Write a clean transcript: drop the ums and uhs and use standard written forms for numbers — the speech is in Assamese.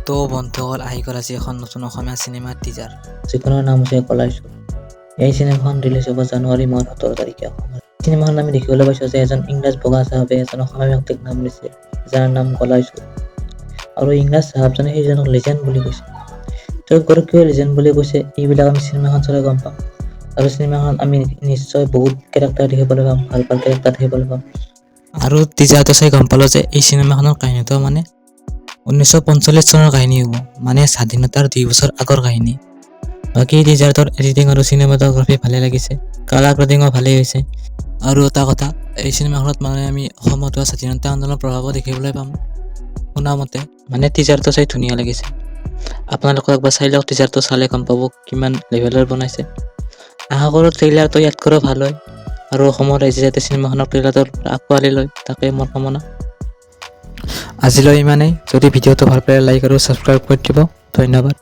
তো বন্ধুসকল আহি গ'ল আজি এখন নতুন অসমীয়া চিনেমাৰ টিজাৰ যিখনৰ নাম হৈছে কলাইছো। এই চিনেমাখন ৰিলিজ হ'ব জানুৱাৰী মাহৰ 17 তাৰিখে অসমত। চিনেমাখন আমি দেখিবলৈ পাইছোঁ যে এজন ইংৰাজ বগা চাহাবে এজন অসমীয়া ব্যক্তিক নাম দিছে যাৰ নাম কলাইছো। আৰু ইংৰাজ চাহাবজনে সেইজনক লিজেণ্ড বুলি কৈছে। তেওঁ কিয় লিজেণ্ড বুলি কৈছে এইবিলাক আমি চিনেমাখন চালে গম পাম। আৰু চিনেমাখন আমি নিশ্চয় বহুত কেৰেক্টাৰ দেখিবলৈ পাম, ভাল কেৰেক্টাৰ দেখিবলৈ পাম। আৰু টিজাৰটো চাই গম পালোঁ যে এই চিনেমাখনৰ কাহিনীটো 1945 চনৰ কাহিনী হ'ব, স্বাধীনতাৰ 2 বছৰ আগৰ কাহিনী। বাকী টিজাৰটোৰ এডিটিং আৰু চিনেমাটোগ্ৰাফী ভালে লাগিছে, কালাৰ গ্ৰেডিঙো ভালেই হৈছে। আৰু এটা কথা, এই চিনেমাখনত আমি অসমত হোৱা স্বাধীনতা আন্দোলনৰ প্ৰভাৱো দেখিবলৈ পাম। শুনা মতে টিজাৰটো চাই ধুনীয়া লাগিছে। আপোনালোকে একবাৰ চাই লওক, টিজাৰটো চালে গম পাব কিমান লেভেলৰ বনাইছে। আশা কৰোঁ ট্ৰেইলাৰটো ইয়াতকৈও ভাল হয় আৰু অসমৰ ৰাইজে যাতে চিনেমাখনৰ ট্ৰেইলাৰটোৰ আঁকোৱালি লয়, তাকে মোৰ কামনা। আজিলৈ ইমানেই। যদি ভিডিঅ'টো ভাল পালে লাইক আৰু ছাবস্ক্ৰাইব কৰি দিব। ধন্যবাদ।